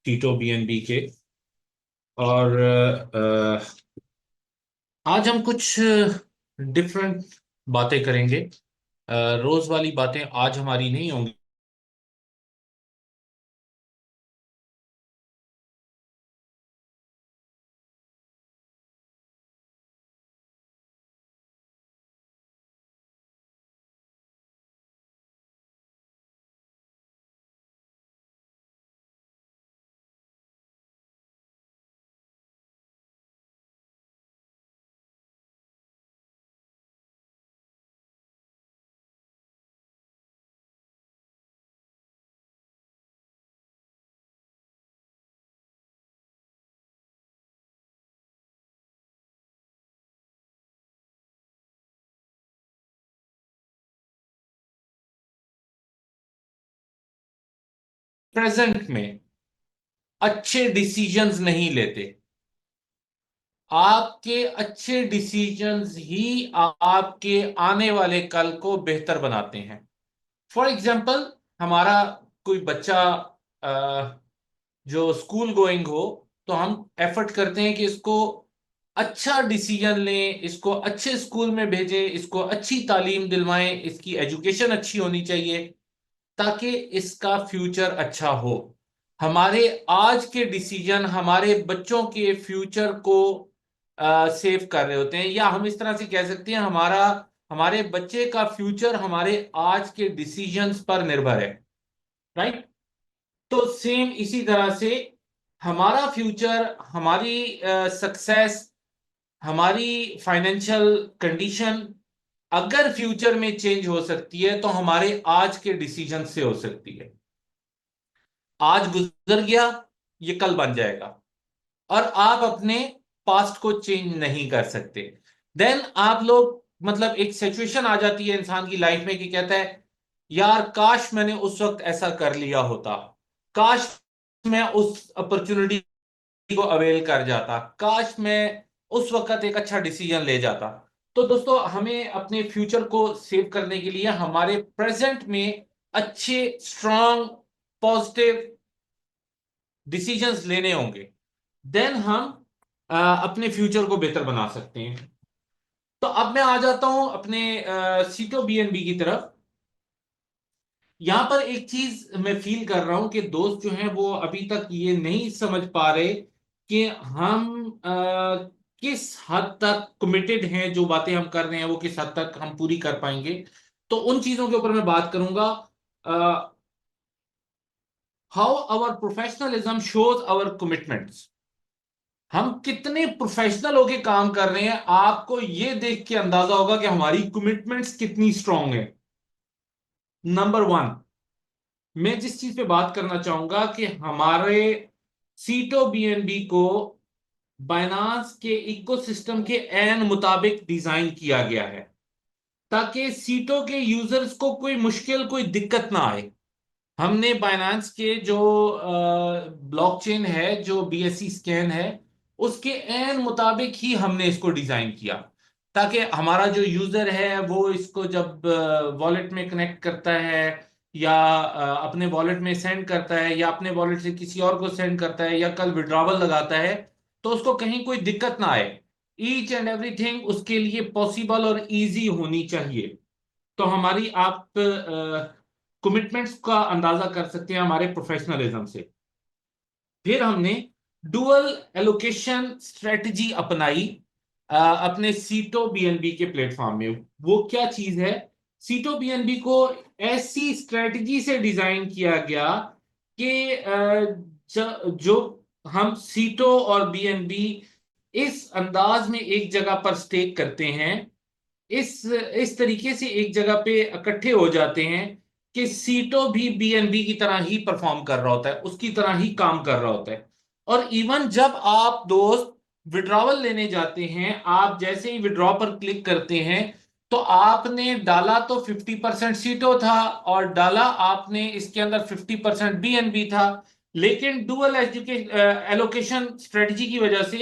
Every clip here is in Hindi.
टीटो बीएनबी के। और आज हम कुछ डिफरेंट बातें करेंगे। रोज वाली बातें आज हमारी नहीं होंगी। प्रेजेंट में अच्छे डिसीजंस नहीं लेते। आपके अच्छे डिसीजंस ही आपके आने वाले कल को बेहतर बनाते हैं। फॉर एग्जाम्पल, हमारा कोई बच्चा जो स्कूल गोइंग हो, तो हम एफर्ट करते हैं कि इसको अच्छा डिसीजन लें, इसको अच्छे स्कूल में भेजें, इसको अच्छी तालीम दिलवाएं, इसकी एजुकेशन अच्छी होनी चाहिए ताकि इसका फ्यूचर अच्छा हो। हमारे आज के डिसीजन हमारे बच्चों के फ्यूचर को सेव कर रहे होते हैं, या हम इस तरह से कह सकते हैं हमारे बच्चे का फ्यूचर हमारे आज के डिसीजंस पर निर्भर है। राइट। तो सेम इसी तरह से हमारा फ्यूचर, हमारी सक्सेस, हमारी फाइनेंशियल कंडीशन अगर फ्यूचर में चेंज हो सकती है तो हमारे आज के डिसीजन से हो सकती है। आज गुजर गया, ये कल बन जाएगा। और आप अपने पास्ट को चेंज नहीं कर सकते। देन आप लोग, मतलब एक सिचुएशन आ जाती है इंसान की लाइफ में कि कहता है, यार काश मैंने उस वक्त ऐसा कर लिया होता, काश मैं उस अपॉर्चुनिटी को अवेल कर जाता, काश मैं उस वक्त एक अच्छा डिसीजन ले जाता। तो दोस्तों, हमें अपने फ्यूचर को सेव करने के लिए हमारे प्रेजेंट में अच्छे, स्ट्रांग, पॉजिटिव डिसीजंस लेने होंगे। देन हम अपने फ्यूचर को बेहतर बना सकते हैं। तो अब मैं आ जाता हूं अपने सीटो बीएनबी की तरफ। यहां पर एक चीज मैं फील कर रहा हूं कि दोस्त जो हैं वो अभी तक ये नहीं समझ पा रहे कि हम किस हद तक कमिटेड हैं, जो बातें हम कर रहे हैं वो किस हद तक हम पूरी कर पाएंगे। तो उन चीजों के ऊपर मैं बात करूंगा। How our professionalism shows our commitments. हम कितने प्रोफेशनल होके काम कर रहे हैं, आपको ये देख के अंदाजा होगा कि हमारी कमिटमेंट्स कितनी स्ट्रांग है। नंबर वन, मैं जिस चीज पे बात करना चाहूंगा कि हमारे सीटो बीएनबी को बाइनांस के इकोसिस्टम के एन मुताबिक डिजाइन किया गया है ताकि सीटो के यूजर्स को कोई मुश्किल, कोई दिक्कत ना आए। हमने बाइनांस के जो ब्लॉकचेन है, जो बीएससी स्कैन है, उसके एन मुताबिक ही हमने इसको डिजाइन किया ताकि हमारा जो यूजर है वो इसको जब वॉलेट में कनेक्ट करता है, या अपने वॉलेट में सेंड करता है, या अपने वॉलेट से किसी और को सेंड करता है, या कल विड्रॉवल लगाता है, तो उसको कहीं कोई दिक्कत ना आए। ईच एंड एवरीथिंग उसके लिए पॉसिबल और इजी होनी चाहिए। तो हमारी आप कमिटमेंट्स का अंदाजा कर सकते हैं हमारे प्रोफेशनलिज्म से। फिर हमने डुअल एलोकेशन स्ट्रेटजी अपनाई अपने सीटो बीएनबी के प्लेटफॉर्म में। वो क्या चीज है? सीटो बीएनबी को ऐसी स्ट्रेटजी से डिजाइन किया गया कि जो हम सीटो और बीएनबी इस अंदाज में एक जगह पर स्टेक करते हैं, इस तरीके से एक जगह पे इकट्ठे हो जाते हैं कि सीटो भी बीएनबी की तरह ही परफॉर्म कर रहा होता है, उसकी तरह ही काम कर रहा होता है। और इवन जब आप दोस्त विड्रॉवल लेने जाते हैं, आप जैसे ही विड्रॉ पर क्लिक करते हैं, तो आपने डाला तो 50% सीटो था और डाला आपने इसके अंदर 50% बीएनबी था। लेकिन डुअल एलोकेशन स्ट्रेटजी की वजह से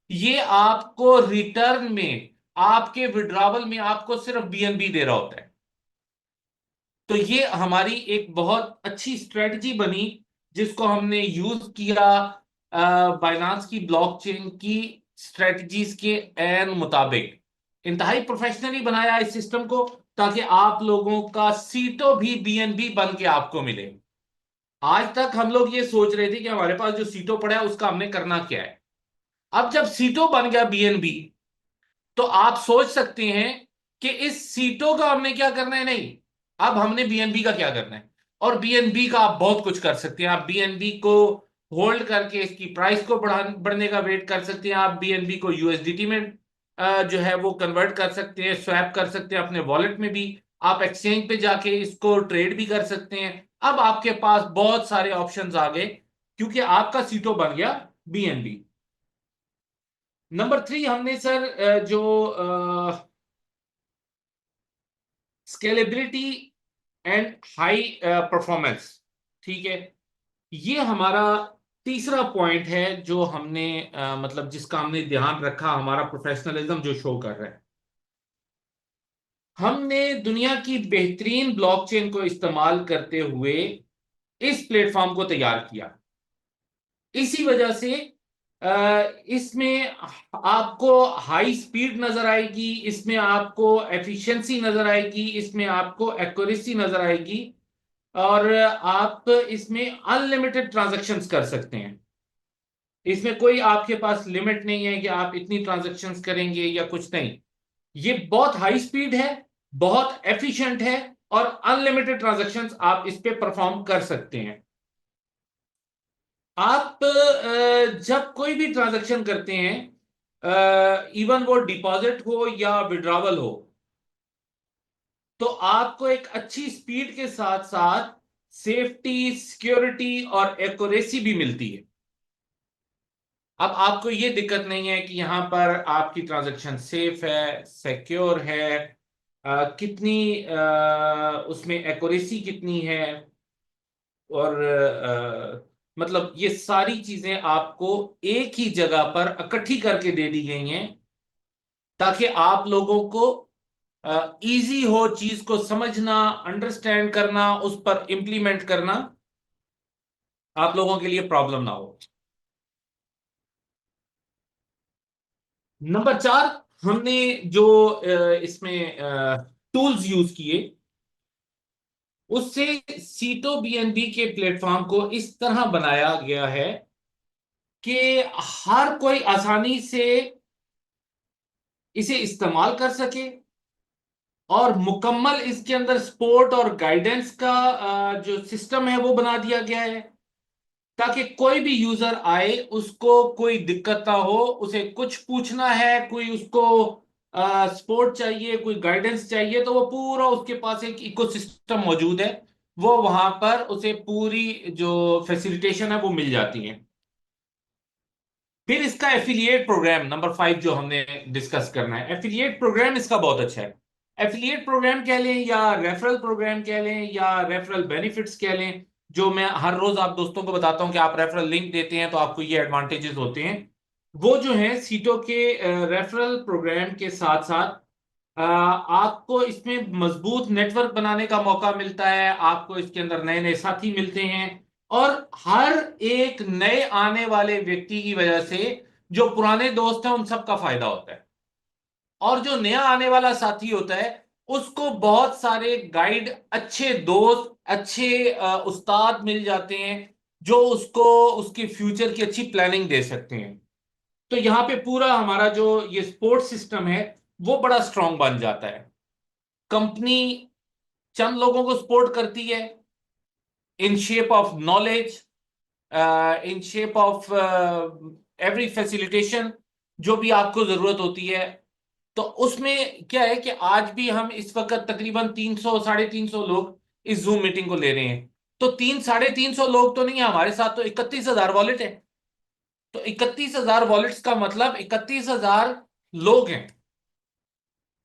ये आपको रिटर्न में, आपके विड्रॉवल में आपको सिर्फ बीएनबी दे रहा होता है। तो ये हमारी एक बहुत अच्छी स्ट्रेटजी बनी जिसको हमने यूज किया बाइनांस की ब्लॉकचेन की स्ट्रेटजीज के एन मुताबिक। इंतहाई प्रोफेशनली बनाया इस सिस्टम को, ताकि आप लोगों का सीटो भी बीएनबी बन के आपको मिले। आज तक हम लोग ये सोच रहे थे कि हमारे पास जो सीटो पड़ा है उसका हमने करना क्या है। अब जब सीटो बन गया बीएनबी, तो आप सोच सकते हैं कि इस सीटों का हमने क्या करना है। नहीं, अब हमने बीएनबी का क्या करना है। और बीएनबी का आप बहुत कुछ कर सकते हैं। आप बीएनबी को होल्ड करके इसकी प्राइस को बढ़ने का वेट कर सकते हैं। आप बीएनबी को यूएसडीटी में जो है वो कन्वर्ट कर सकते हैं, स्वैप कर सकते हैं अपने वॉलेट में भी। आप एक्सचेंज पे जाके इसको ट्रेड भी कर सकते हैं। अब आपके पास बहुत सारे ऑप्शंस आ गए, क्योंकि आपका सीटो बन गया बीएनबी। नंबर 3 हमने सर जो स्केलेबिलिटी एंड हाई परफॉर्मेंस, ठीक है, ये हमारा तीसरा पॉइंट है जो हमने मतलब जिसका हमने ध्यान रखा, हमारा प्रोफेशनलिज्म जो शो कर रहा है। हमने दुनिया की बेहतरीन ब्लॉकचेन को इस्तेमाल करते हुए इस प्लेटफॉर्म को तैयार किया। इसी वजह से इसमें आपको हाई स्पीड नजर आएगी, इसमें आपको एफिशिएंसी नजर आएगी, इसमें आपको एक्यूरेसी नजर आएगी, और आप इसमें अनलिमिटेड ट्रांजैक्शंस कर सकते हैं। इसमें कोई आपके पास लिमिट नहीं है कि आप इतनी ट्रांजैक्शंस करेंगे या कुछ नहीं। ये बहुत हाई स्पीड है, बहुत एफिशिएंट है, और अनलिमिटेड ट्रांजैक्शंस आप इस पे परफॉर्म कर सकते हैं। आप जब कोई भी ट्रांजैक्शन करते हैं, इवन वो डिपॉजिट हो या विड्रॉवल हो, तो आपको एक अच्छी स्पीड के साथ साथ सेफ्टी, सिक्योरिटी और एक्यूरेसी भी मिलती है। अब आपको ये दिक्कत नहीं है कि यहां पर आपकी ट्रांजैक्शन सेफ है, सिक्योर है, कितनी उसमें एक्यूरेसी कितनी है, और मतलब ये सारी चीजें आपको एक ही जगह पर इकट्ठी करके दे दी गई हैं, ताकि आप लोगों को इजी हो चीज को समझना, अंडरस्टैंड करना, उस पर इंप्लीमेंट करना आप लोगों के लिए प्रॉब्लम ना हो। नंबर 4, हमने जो इसमें टूल्स यूज किए, उससे सीटो बीएनबी के प्लेटफॉर्म को इस तरह बनाया गया है कि हर कोई आसानी से इसे इस्तेमाल कर सके, और मुकम्मल इसके अंदर सपोर्ट और गाइडेंस का जो सिस्टम है वो बना दिया गया है, ताकि कोई भी यूजर आए उसको कोई दिक्कत ना हो। उसे कुछ पूछना है, कोई उसको सपोर्ट चाहिए, कोई गाइडेंस चाहिए, तो वो पूरा उसके पास एक इकोसिस्टम मौजूद है। वो वहां पर उसे पूरी जो फैसिलिटेशन है वो मिल जाती है। फिर इसका एफिलिएट प्रोग्राम नंबर 5 जो हमने डिस्कस करना है, एफिलिएट प्रोग्राम इसका बहुत अच्छा है। एफिलिएट प्रोग्राम कह लें या रेफरल प्रोग्राम कह लें या रेफरल बेनिफिट्स कह लें, जो मैं हर रोज आप दोस्तों को बताता हूं कि आप रेफरल लिंक देते हैं तो आपको ये एडवांटेजेस होते हैं। वो जो है सीटो के रेफरल प्रोग्राम के साथ साथ आपको इसमें मजबूत नेटवर्क बनाने का मौका मिलता है, आपको इसके अंदर नए नए साथी मिलते हैं, और हर एक नए आने वाले व्यक्ति की वजह से जो पुराने दोस्त हैं उन सबका फायदा होता है। और जो नया आने वाला साथी होता है उसको बहुत सारे गाइड, अच्छे दोस्त, अच्छे उस्ताद मिल जाते हैं, जो उसको उसके फ्यूचर की अच्छी प्लानिंग दे सकते हैं। तो यहाँ पे पूरा हमारा जो ये स्पोर्ट्स सिस्टम है वो बड़ा स्ट्रांग बन जाता है। कंपनी चंद लोगों को सपोर्ट करती है in shape of knowledge, in shape of every facilitation जो भी आपको जरूरत होती है। तो उसमें क्या है कि आज भी हम इस वक्त तकरीबन 300 350 लोग इस जूम मीटिंग को ले रहे हैं। तो 300 350 लोग तो नहीं है हमारे साथ, तो 31,000 वॉलेट है। तो 31,000 वॉलेट्स का मतलब 31,000 लोग हैं।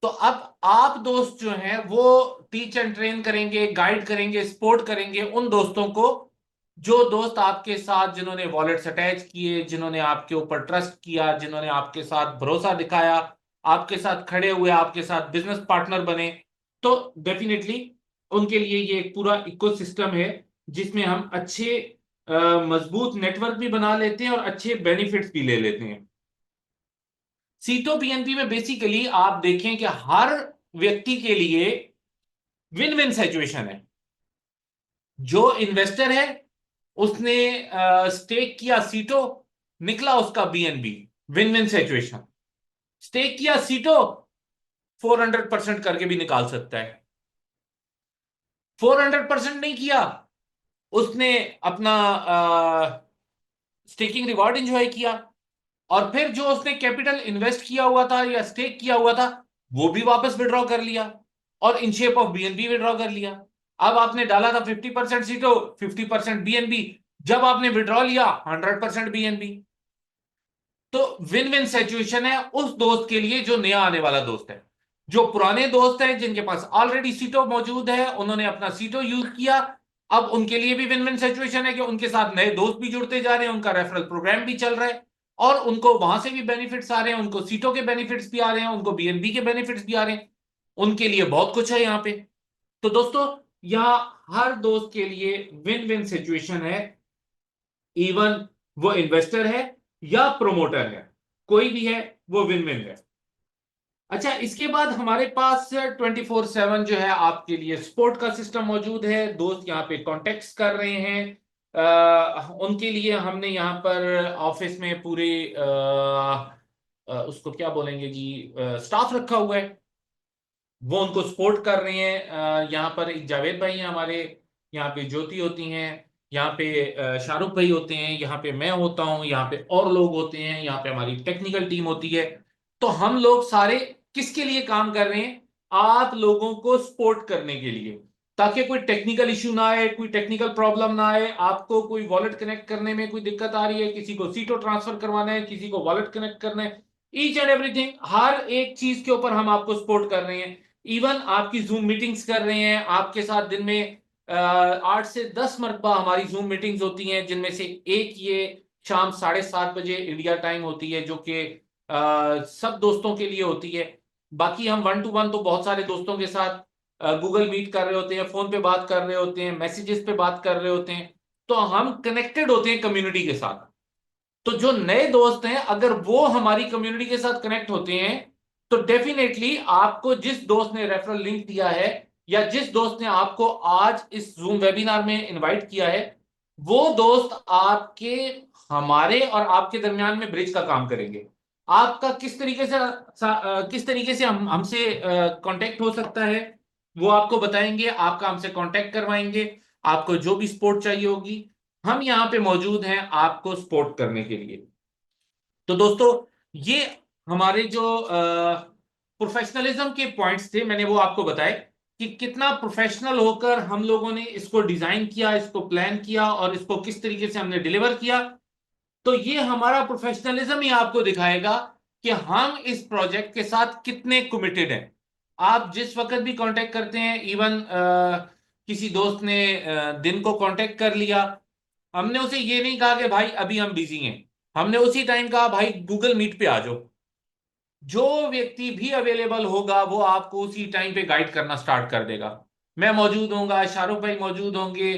तो अब आप दोस्त जो हैं वो टीच एंड ट्रेन करेंगे, गाइड करेंगे, सपोर्ट करेंगे उन दोस्तों को, जो दोस्त आपके साथ, जिन्होंने वॉलेट्स अटैच किए, जिन्होंने आपके ऊपर ट्रस्ट किया, जिन्होंने आपके साथ भरोसा दिखाया, आपके साथ खड़े हुए, आपके साथ बिजनेस पार्टनर बने। तो डेफिनेटली उनके लिए ये एक पूरा इकोसिस्टम है जिसमें हम अच्छे मजबूत नेटवर्क भी बना लेते हैं और अच्छे बेनिफिट्स भी ले लेते हैं। सीटो पीएनपी में बेसिकली आप देखें कि हर व्यक्ति के लिए विन विन सिचुएशन है। जो इन्वेस्टर है उसने स्टेक किया सीटो, निकला उसका BNB, win win situation. Stake किया सीटो, 400% करके भी निकाल सकता है। 400% नहीं किया, उसने अपना स्टेकिंग रिवॉर्ड एंजॉय किया, और फिर जो उसने कैपिटल इन्वेस्ट किया हुआ था या स्टेक किया हुआ था वो भी वापस विड्रॉ कर लिया, और in shape of BNB withdraw कर लिया। अब आपने डाला था 50% सीटो, 50% बीएनबी, जब आपने विड्रॉ लिया 100% बीएनबी। तो विन विन सिचुएशन है उस दोस्त के लिए जो नया आने वाला दोस्त है। जो पुराने दोस्त हैं जिनके पास ऑलरेडी सीटो मौजूद है, उन्होंने अपना सीटो यूज किया, अब उनके लिए भी विन विन सिचुएशन है कि उनके साथ नए दोस्त भी जुड़ते जा रहे हैं, उनका रेफरल प्रोग्राम भी चल रहा है, और उनको वहां से भी बेनिफिट्स आ रहे हैं, उनको सीटो के बेनिफिट्स भी आ रहे हैं, उनको बीएनबी के बेनिफिट्स भी आ रहे हैं। उनके लिए बहुत कुछ है यहाँ पे। तो दोस्तों, यहाँ हर दोस्त के लिए विन विन सिचुएशन है, इवन वो इन्वेस्टर है या प्रोमोटर है, कोई भी है वो विन विन है। अच्छा, इसके बाद हमारे पास 24/7 जो है आपके लिए सपोर्ट का सिस्टम मौजूद है। दोस्त यहाँ पे कॉन्टेक्ट कर रहे हैं, उनके लिए हमने यहाँ पर ऑफिस में पूरे उसको क्या बोलेंगे जी, स्टाफ रखा हुआ है, वो उनको सपोर्ट कर रहे हैं। यहाँ पर एक जावेद भाई हैं हमारे, यहाँ पे ज्योति होती हैं, यहाँ पे शाहरुख भाई होते हैं, यहाँ पे मैं होता हूँ, यहाँ पे और लोग होते हैं, यहाँ पे हमारी टेक्निकल टीम होती है। तो हम लोग सारे किसके लिए काम कर रहे हैं? आप लोगों को सपोर्ट करने के लिए, ताकि कोई टेक्निकल इश्यू ना आए, कोई टेक्निकल प्रॉब्लम ना आए, आपको कोई वॉलेट कनेक्ट करने में कोई दिक्कत आ रही है, किसी को सीटो ट्रांसफर करवाना है, किसी को वॉलेट कनेक्ट करना है, ईच एंड एवरीथिंग, हर एक चीज के ऊपर हम आपको सपोर्ट कर रहे हैं। इवन आपकी जूम मीटिंग्स कर रहे हैं, आपके साथ दिन में 8 से 10 मरतबा हमारी जूम मीटिंग्स होती हैं, जिनमें से एक ये शाम 7:30 बजे इंडिया टाइम होती है, जो कि सब दोस्तों के लिए होती है। बाकी हम 1 to 1 तो बहुत सारे दोस्तों के साथ गूगल मीट कर रहे होते हैं, फोन पे बात कर रहे होते हैं, मैसेजेस पे बात कर रहे होते हैं, तो हम कनेक्टेड होते हैं कम्युनिटी के साथ। तो जो नए दोस्त हैं, अगर वो हमारी कम्युनिटी के साथ कनेक्ट होते हैं, तो डेफिनेटली आपको जिस दोस्त ने रेफरल लिंक दिया है, या जिस दोस्त ने आपको आज इस जूम वेबिनार में इनवाइट किया है, वो दोस्त आपके, हमारे और आपके दरमियान में ब्रिज का काम करेंगे। आपका किस तरीके से हमसे कांटेक्ट हो सकता है, वो आपको बताएंगे, आपका हमसे कांटेक्ट करवाएंगे। आपको जो भी सपोर्ट चाहिए होगी, हम यहाँ पे मौजूद हैं आपको सपोर्ट करने के लिए। तो दोस्तों, ये हमारे जो प्रोफेशनलिज्म के पॉइंट्स थे, मैंने वो आपको बताए कि कितना प्रोफेशनल होकर हम लोगों ने इसको डिजाइन किया, इसको प्लान किया, और इसको किस तरीके से हमने डिलीवर किया। तो ये हमारा प्रोफेशनलिज्म ही आपको दिखाएगा कि हम इस प्रोजेक्ट के साथ कितने कमिटेड हैं। आप जिस वक्त भी कांटेक्ट करते हैं, इवन किसी दोस्त ने दिन को कांटेक्ट कर लिया, हमने उसे ये नहीं कहा कि भाई अभी हम बिजी हैं, हमने उसी टाइम कहा भाई गूगल मीट पे आ जाओ। जो व्यक्ति भी अवेलेबल होगा वो आपको उसी टाइम पे गाइड करना स्टार्ट कर देगा। मैं मौजूद होऊंगा, शाहरुख भाई मौजूद होंगे,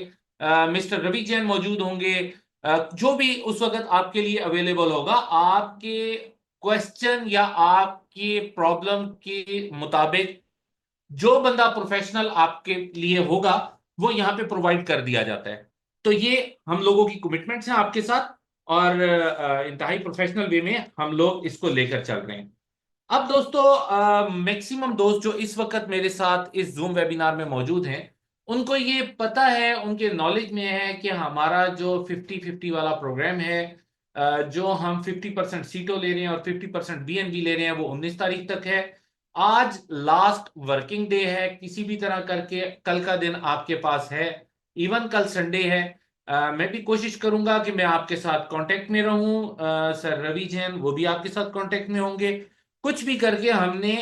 मिस्टर रवि जैन मौजूद होंगे, जो भी उस वक्त आपके लिए अवेलेबल होगा, आपके क्वेश्चन या आपके प्रॉब्लम के मुताबिक जो बंदा प्रोफेशनल आपके लिए होगा वो यहाँ पे प्रोवाइड कर दिया जाता है। तो ये हम लोगों की कमिटमेंट्स हैं आपके साथ, और इंतहाई प्रोफेशनल वे में हम लोग इसको लेकर चल रहे हैं। अब दोस्तों, मैक्सिमम दोस्त जो इस वक्त मेरे साथ इस जूम वेबिनार में मौजूद हैं, उनको ये पता है, उनके नॉलेज में है कि हमारा जो 50-50 वाला प्रोग्राम है, जो हम 50% सीटो ले रहे हैं और 50% बीएनबी ले रहे हैं, वो 19 तारीख तक है। आज लास्ट वर्किंग डे है, किसी भी तरह करके कल का दिन आपके पास है, इवन कल संडे है। मैं भी कोशिश करूंगा कि मैं आपके साथ कांटेक्ट में रहूं, सर रवि जैन वो भी आपके साथ कांटेक्ट में होंगे। कुछ भी करके हमने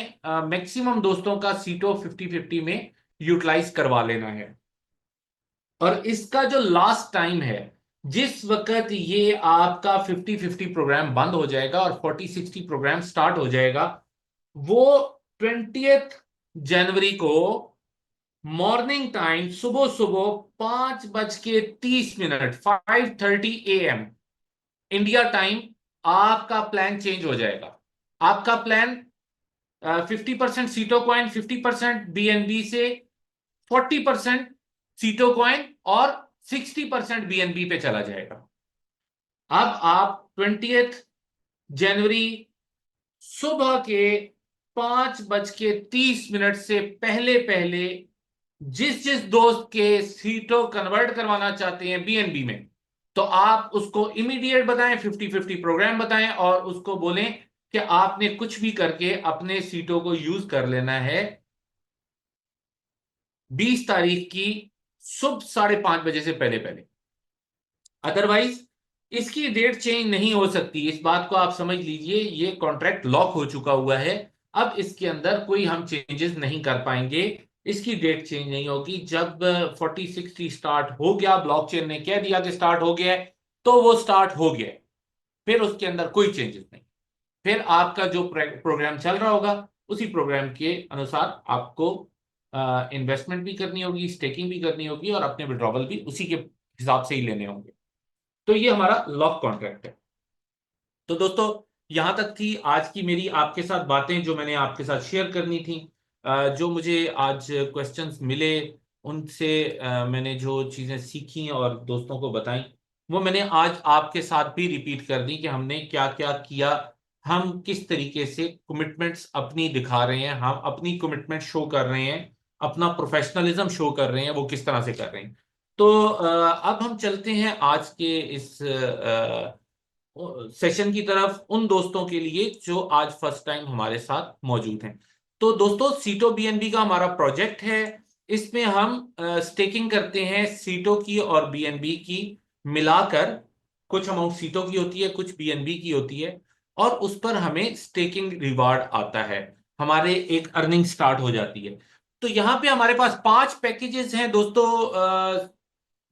मैक्सिमम दोस्तों का सीटो 50-50 में यूटिलाइज करवा लेना है। और इसका जो लास्ट टाइम है, जिस वक्त ये आपका 50-50 प्रोग्राम बंद हो जाएगा और 40-60 प्रोग्राम स्टार्ट हो जाएगा, वो 20 जनवरी को मॉर्निंग टाइम, सुबह सुबह 5:30 5:30 AM इंडिया टाइम आपका प्लान चेंज हो जाएगा। आपका प्लान 50% सीटो कॉइन, 50% बीएनबी से 40% सीटो कॉइन और 60% बीएनबी पे चला जाएगा। अब आप 20 जनवरी सुबह के 5:30 से पहले पहले जिस जिस दोस्त के सीटो कन्वर्ट करवाना चाहते हैं बीएनबी में, तो आप उसको इमीडिएट बताएं, 50-50 प्रोग्राम बताएं और उसको बोलें कि आपने कुछ भी करके अपने सीटों को यूज कर लेना है 20 तारीख की सुबह 5:30 से पहले पहले। अदरवाइज इसकी डेट चेंज नहीं हो सकती। इस बात को आप समझ लीजिए, ये कॉन्ट्रैक्ट लॉक हो चुका हुआ है। अब इसके अंदर कोई हम चेंजेस नहीं कर पाएंगे। इसकी डेट चेंज नहीं होगी। जब 40-60 स्टार्ट हो गया, ब्लॉकचेन ने कह दिया कि स्टार्ट हो गया है, तो वो स्टार्ट हो गया है। फिर उसके अंदर कोई चेंजेस नहीं। फिर आपका जो प्रोग्राम चल रहा होगा उसी प्रोग्राम के अनुसार आपको इन्वेस्टमेंट भी करनी होगी, स्टेकिंग भी करनी होगी और अपने विड्रॉवल भी उसी के हिसाब से ही लेने होंगे। तो ये हमारा लॉक कॉन्ट्रैक्ट है। तो दोस्तों, यहां तक थी आज की मेरी आपके साथ बातें जो मैंने आपके साथ शेयर करनी थी। जो मुझे आज क्वेश्चंस मिले उनसे मैंने जो चीजें सीखी और दोस्तों को बताई, वो मैंने आज आपके साथ भी रिपीट कर दी कि हमने क्या क्या किया, हम किस तरीके से कमिटमेंट्स अपनी दिखा रहे हैं, हम अपनी कमिटमेंट शो कर रहे हैं, अपना प्रोफेशनलिज्म शो कर रहे हैं, वो किस तरह से कर रहे हैं। तो अब हम चलते हैं आज के इस सेशन की तरफ उन दोस्तों के लिए जो आज फर्स्ट टाइम हमारे साथ मौजूद हैं। तो दोस्तों, सीटो बीएनबी का हमारा प्रोजेक्ट है। इसमें हम स्टेकिंग करते हैं सीटो की और बीएनबी की मिलाकर। कुछ अमाउंट सीटो की होती है, कुछ बीएनबी की होती है, और उस पर हमें स्टेकिंग रिवार्ड आता है, हमारे एक अर्निंग स्टार्ट हो जाती है। तो यहां पे हमारे पास 5 पैकेजेस हैं दोस्तों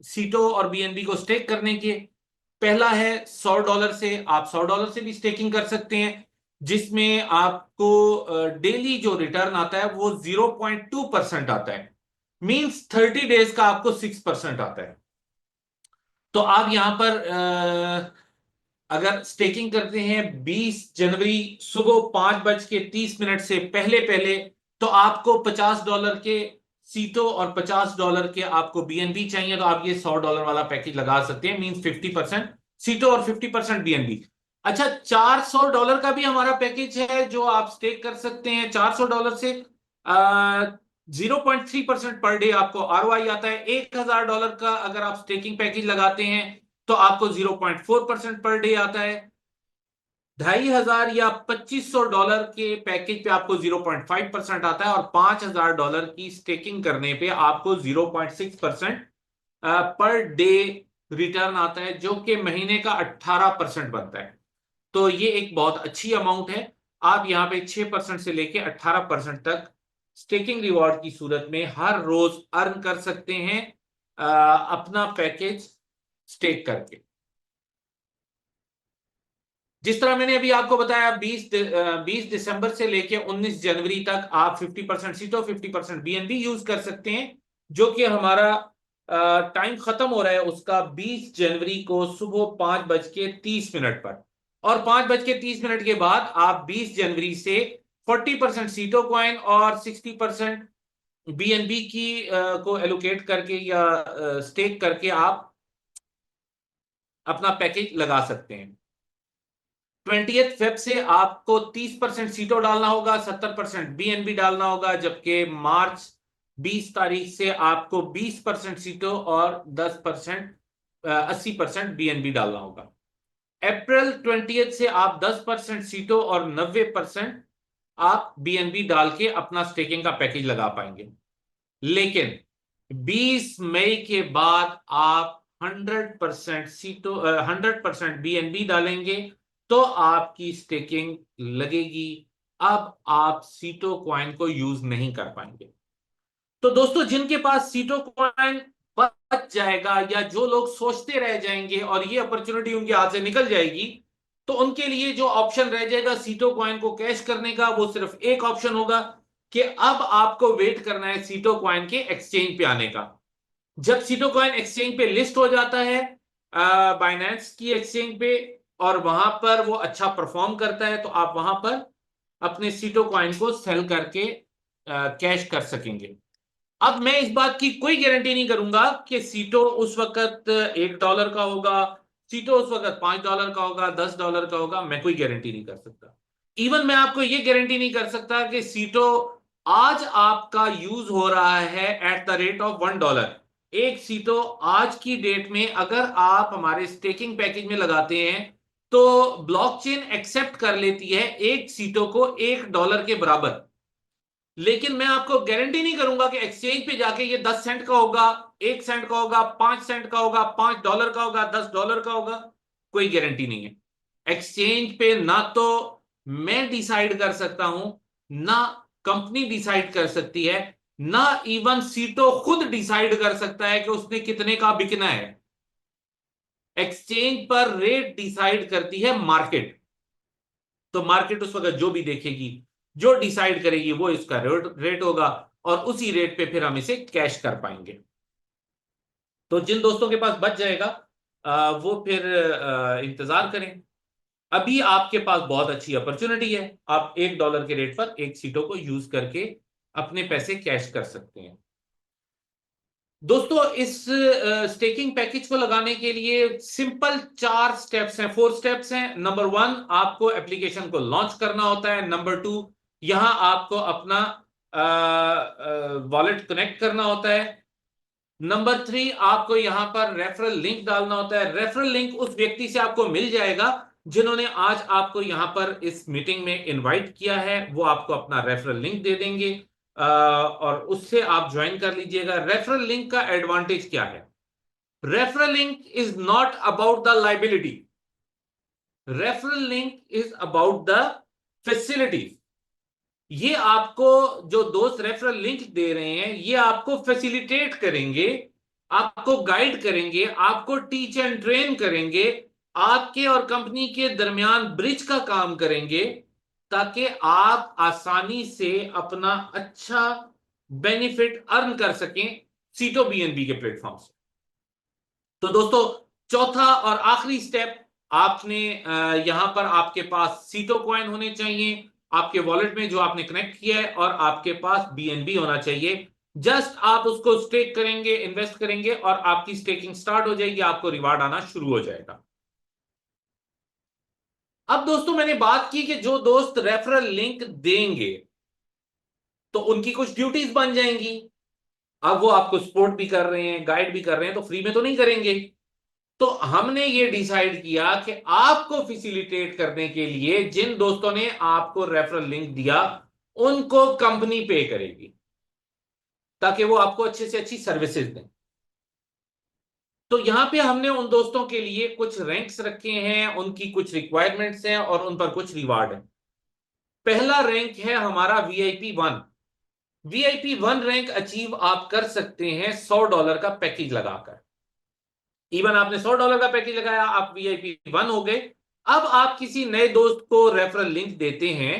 सीटो और बीएनबी को स्टेक करने के। पहला है $100 से, आप $100 से भी स्टेकिंग कर सकते हैं, जिसमें आपको डेली जो रिटर्न आता है वो 0.2% आता है। मींस 30 डेज का आपको 6% आता है। तो आप यहां पर अगर स्टेकिंग करते हैं 20 जनवरी सुबह 5:30 से पहले पहले, तो आपको $50 के सीटो और $50 के आपको बीएनबी चाहिए, तो आप ये $100 वाला पैकेज लगा सकते हैं। मीन 50% सीटो और 50% बीएनबी। अच्छा, $400 का भी हमारा पैकेज है जो आप स्टेक कर सकते हैं। $400 से 0.3% पर डे आपको आरओआई आता है। $1000 का अगर आप स्टेकिंग पैकेज लगाते हैं तो आपको 0.4% पर डे आता है। 2500 या $2500 के पैकेज पे आपको 0.5% आता है, और $5000 की स्टेकिंग करने पे आपको 0.6% पर डे रिटर्न आता है, जो कि महीने का 18% बनता है। तो ये एक बहुत अच्छी अमाउंट है। आप यहाँ पे 6% से लेके 18% तक स्टेकिंग रिवॉर्ड की सूरत में हर रोज अर्न कर सकते हैं अपना पैकेज स्टेक करके। जिस तरह मैंने अभी आपको बताया, 20 दिसंबर से लेके 19 जनवरी तक आप 50% सीटो 50% बीएनबी यूज कर सकते हैं, जो कि हमारा टाइम खत्म हो रहा है उसका 20 जनवरी को सुबह 5:30 पर। और 5:30 के बाद आप 20 जनवरी से 40% सीटो कॉइन और 60% बीएनबी की को एलोकेट करके या स्टेक करके आप अपना पैकेज लगा सकते हैं। 20 फेब से आपको 30% सीटो डालना होगा, 70% बीएनबी डालना होगा, जबकि मार्च 20 तारीख से आपको 20% सीटो और 10% 80% बीएनबी डालना होगा। अप्रैल 20 से आप 10% सीटो और 90% आप बीएनबी डाल के अपना स्टेकिंग का पैकेज लगा पाएंगे। लेकिन 20 मई के बाद आप 100% सीटो 100% बीएनबी डालेंगे तो आपकी स्टेकिंग लगेगी। अब आप सीटो कॉइन को यूज नहीं कर पाएंगे। तो दोस्तों, जिनके पास सीटो कॉइन बच जाएगा या जो लोग सोचते रह जाएंगे और ये अपॉर्चुनिटी उनके हाथ से निकल जाएगी, तो उनके लिए जो ऑप्शन रह जाएगा सीटो कॉइन को कैश करने का, वो सिर्फ एक ऑप्शन होगा, कि अब आपको वेट करना है सीटो कॉइन के एक्सचेंज पे आने का। जब सीटो कॉइन एक्सचेंज पे लिस्ट हो जाता है बाइनेंस की एक्सचेंज पे, और वहां पर वो अच्छा परफॉर्म करता है, तो आप वहां पर अपने सीटो कॉइन को सेल करके कैश कर सकेंगे। अब मैं इस बात की कोई गारंटी नहीं करूंगा कि सीटो उस वक्त $1 का होगा, सीटो उस वक्त $5 का होगा, $10 का होगा, मैं कोई गारंटी नहीं कर सकता। इवन मैं आपको यह गारंटी नहीं कर सकता कि सीटो आज आपका यूज हो रहा है एट द रेट ऑफ $1। एक सीटो आज की डेट में अगर आप हमारे स्टेकिंग पैकेज में लगाते हैं तो ब्लॉकचेन एक्सेप्ट कर लेती है एक सीटो को $1 के बराबर। लेकिन मैं आपको गारंटी नहीं करूंगा कि एक्सचेंज पे जाके ये 10 सेंट का होगा, 1 सेंट का होगा, 5 सेंट का होगा, $5 का होगा, $10 का होगा। कोई गारंटी नहीं है। एक्सचेंज पे ना तो मैं डिसाइड कर सकता हूं, ना कंपनी डिसाइड कर सकती है, ना इवन सीटो खुद डिसाइड कर सकता है कि उसने कितने का बिकना है। एक्सचेंज पर रेट डिसाइड करती है मार्केट। तो मार्केट उस वक्त जो भी देखेगी, जो डिसाइड करेगी, वो इसका रेट होगा, और उसी रेट पे फिर हम इसे कैश कर पाएंगे। तो जिन दोस्तों के पास बच जाएगा वो फिर इंतजार करें। अभी आपके पास बहुत अच्छी अपॉर्चुनिटी है, आप $1 के रेट पर एक सीटों को यूज करके अपने पैसे कैश कर सकते हैं। दोस्तों इस स्टेकिंग पैकेज को लगाने के लिए सिंपल 4 स्टेप्स हैं, 4 स्टेप्स हैं। नंबर 1, आपको एप्लीकेशन को लॉन्च करना होता है। नंबर 2, यहां आपको अपना वॉलेट कनेक्ट करना होता है। नंबर 3, आपको यहां पर रेफरल लिंक डालना होता है। रेफरल लिंक उस व्यक्ति से आपको मिल जाएगा जिन्होंने आज आपको यहां पर इस मीटिंग में इनवाइट किया है, वो आपको अपना रेफरल लिंक दे देंगे और उससे आप ज्वाइन कर लीजिएगा। रेफरल लिंक का एडवांटेज क्या है? Referral link is not about the liability, referral link is about the facilities. ये आपको जो दोस्त रेफरल लिंक दे रहे हैं, ये आपको फैसिलिटेट करेंगे, आपको गाइड करेंगे, आपको टीच एंड ट्रेन करेंगे, आपके और कंपनी के दरमियान ब्रिज का काम करेंगे, ताकि आप आसानी से अपना अच्छा बेनिफिट अर्न कर सकें सीटो बीएनबी के प्लेटफॉर्म से। तो दोस्तों चौथा और आखिरी स्टेप, आपने यहां पर आपके पास सीटो कॉइन होने चाहिए आपके वॉलेट में जो आपने कनेक्ट किया है, और आपके पास बीएनबी होना चाहिए। जस्ट आप उसको स्टेक करेंगे, इन्वेस्ट करेंगे, और आपकी स्टेकिंग स्टार्ट हो जाएगी, आपको रिवार्ड आना शुरू हो जाएगा। अब दोस्तों मैंने बात की कि जो दोस्त रेफरल लिंक देंगे तो उनकी कुछ ड्यूटीज बन जाएंगी। अब वो आपको सपोर्ट भी कर रहे हैं, गाइड भी कर रहे हैं, तो फ्री में तो नहीं करेंगे। तो हमने ये डिसाइड किया कि आपको फैसिलिटेट करने के लिए जिन दोस्तों ने आपको रेफरल लिंक दिया उनको कंपनी पे करेगी, ताकि वो आपको अच्छे से अच्छी सर्विसेज दें। तो यहां पे हमने उन दोस्तों के लिए कुछ रैंक्स रखे हैं, उनकी कुछ रिक्वायरमेंट्स हैं और उन पर कुछ रिवार्ड है। पहला रैंक है हमारा VIP 1। VIP 1 रैंक अचीव आप कर सकते हैं $100 का पैकेज लगाकर। इवन आपने $100 का पैकेज लगाया, आप VIP 1 हो गए। अब आप किसी नए दोस्त को रेफरल लिंक देते हैं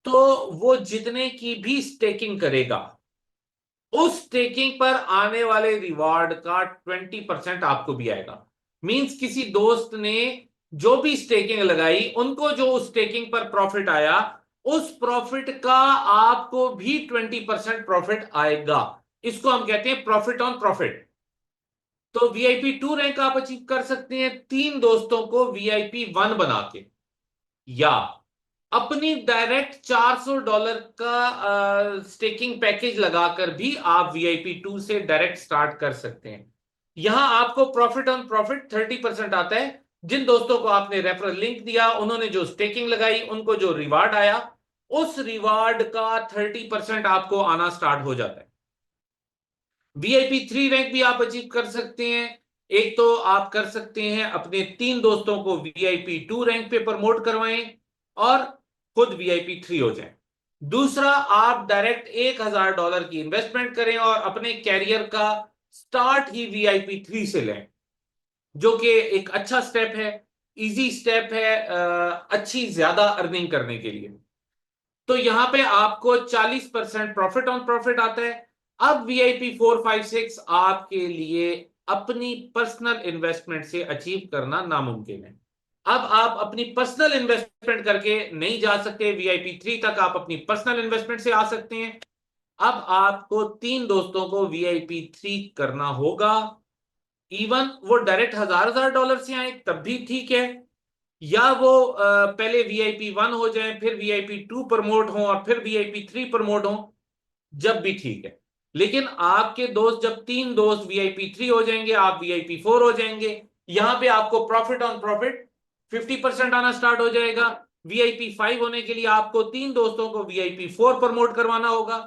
तो वो जितने की भी स्टेकिंग करेगा, उस स्टेकिंग पर आने वाले रिवार्ड का 20% आपको भी आएगा। मींस किसी दोस्त ने जो भी स्टेकिंग लगाई, उनको जो उस स्टेकिंग पर प्रॉफिट आया, उस प्रॉफिट का आपको भी 20% प्रॉफिट आएगा। इसको हम कहते हैं प्रॉफिट ऑन प्रॉफिट। तो VIP 2 रैंक आप अचीव कर सकते हैं 3 दोस्तों को VIP 1 बना के, या अपनी डायरेक्ट $400 का स्टेकिंग पैकेज लगाकर भी आप VIP 2 से डायरेक्ट स्टार्ट कर सकते हैं। यहां आपको प्रॉफिट ऑन प्रॉफिट 30% आता है। जिन दोस्तों को आपने रेफरल लिंक दिया, उन्होंने जो स्टेकिंग लगाई, उनको जो रिवार्ड आया, उस रिवार्ड का 30% आपको आना स्टार्ट हो जाता है। VIP 3 रैंक भी आप अचीव कर सकते हैं। एक तो आप कर सकते हैं अपने 3 दोस्तों को VIP 2 रैंक पे प्रमोट करवाएं और खुद VIP 3 हो जाएं। दूसरा, आप डायरेक्ट $1000 की इन्वेस्टमेंट करें और अपने कैरियर का स्टार्ट ही VIP 3 से लें, जो कि एक अच्छा स्टेप है, इजी स्टेप है अच्छी ज्यादा अर्निंग करने के लिए। तो यहां पे आपको 40% प्रॉफिट ऑन प्रॉफिट आता है। अब वीआईपी 4, 5, 6 आपके लिए अपनी पर्सनल इन्वेस्टमेंट से अचीव करना नामुमकिन है। अब आप अपनी पर्सनल इन्वेस्टमेंट करके नहीं जा सकते, वीआईपी 3 तक आप अपनी पर्सनल इन्वेस्टमेंट से आ सकते हैं। अब आपको 3 दोस्तों को वीआईपी 3 करना होगा। इवन वो डायरेक्ट $1000 से आए तब भी ठीक है, या वो पहले वीआईपी 1 हो जाए, फिर वीआईपी 2 प्रमोट हो और फिर वीआईपी 3 प्रमोट हो, जब भी ठीक है। लेकिन आपके दोस्त, जब 3 दोस्त वीआईपी 3 हो जाएंगे, आप वीआईपी 4 हो जाएंगे, यहां पे आपको प्रॉफिट ऑन प्रॉफिट 50% आना स्टार्ट हो जाएगा। वीआईपी 5 होने के लिए आपको 3 दोस्तों को वीआईपी 4 प्रमोट करवाना होगा,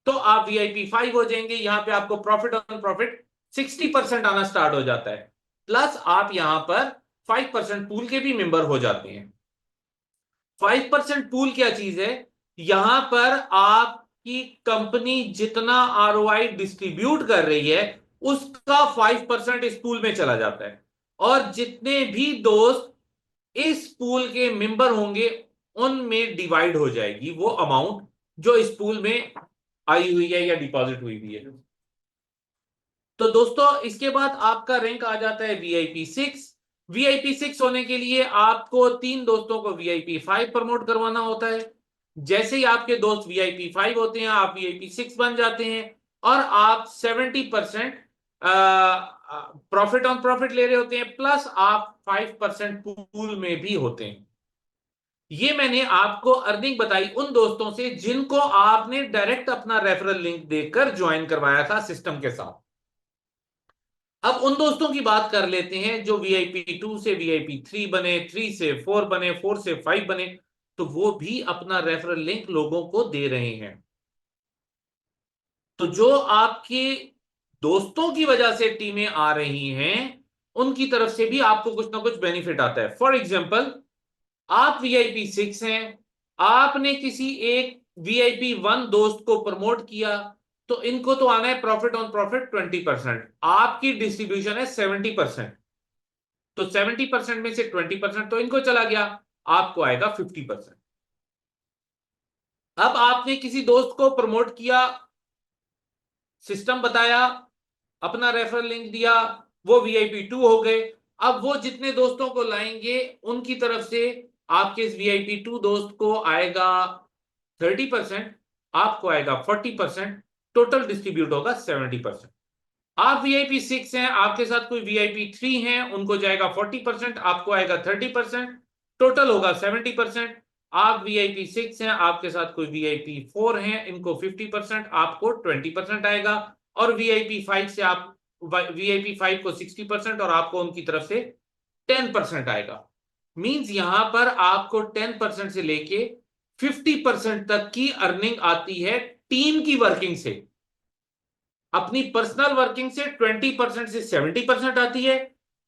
तो आप वीआईपी 5 हो जाएंगे। यहां पे आपको प्रॉफिट ऑन प्रॉफिट 60% आना स्टार्ट हो जाता है। प्लस आप यहां पर 5% पूल के भी मेंबर हो जाते हैं। 5% पूल क्या चीज है? यहां पर आपकी कंपनी जितना आरओआई डिस्ट्रीब्यूट कर रही है, उसका 5% इस पूल में चला जाता है। और जितने भी दोस्त इस पूल के मेंबर होंगे, उनमें डिवाइड हो जाएगी वो अमाउंट जो इस पूल में आई हुई है या डिपॉजिट हुई हुई है। तो दोस्तों, इसके बाद आपका रैंक आ जाता है VIP 6। VIP 6 होने के लिए आपको 3 दोस्तों को VIP 5 प्रमोट करवाना होता है। जैसे ही आपके दोस्त VIP 5 होते हैं, आप VIP 6 बन जाते हैं और आप 70% प्रॉफिट ऑन प्रॉफिट ले रहे होते हैं, प्लस आप 5% पूल में भी होते हैं। ये मैंने आपको अर्निंग बताई उन दोस्तों से जिनको आपने डायरेक्ट अपना रेफरल लिंक देकर ज्वाइन करवाया था सिस्टम के साथ। अब उन दोस्तों की बात कर लेते हैं जो VIP 2 से VIP 3 बने, 3 से 4 बने, 4 से 5 बने, तो वो भी अपना रेफरल लिंक लोगों को दे रहे हैं। तो जो आपके दोस्तों की वजह से टीमें आ रही हैं, उनकी तरफ से भी आपको कुछ ना कुछ बेनिफिट आता है। फॉर एग्जाम्पल, आप VIP 6 हैं, आपने किसी एक VIP 1 दोस्त को प्रमोट किया, तो इनको तो आना है प्रॉफिट ऑन प्रॉफिट 20%, आपकी डिस्ट्रीब्यूशन है 70%, तो 70% में से 20% तो इनको चला गया, आपको आएगा 50%। अब आपने किसी दोस्त को प्रमोट किया, सिस्टम बताया, अपना रेफरल लिंक दिया, वो VIP 2 हो गए। अब वो जितने दोस्तों को लाएंगे, उनकी तरफ से आपके इस VIP 2 दोस्त को आएगा 30%, आपको आएगा 40%, टोटल डिस्ट्रीब्यूट होगा 70%। आप VIP 6 हैं, आपके साथ कोई VIP 3 हैं, उनको जाएगा 40%, आपको आएगा 30%, टोटल होगा 70%। आप VIP 6 हैं, आपके साथ कोई VIP 4 हैं, इनको 50%, आपको 20% आएगा। और VIP 5 से आप VIP 5 को 60% और आपको उनकी तरफ से 10% आएगा। मींस यहां पर आपको 10% से लेके 50% तक की अर्निंग आती है टीम की वर्किंग से। अपनी पर्सनल वर्किंग से 20% से 70% आती है,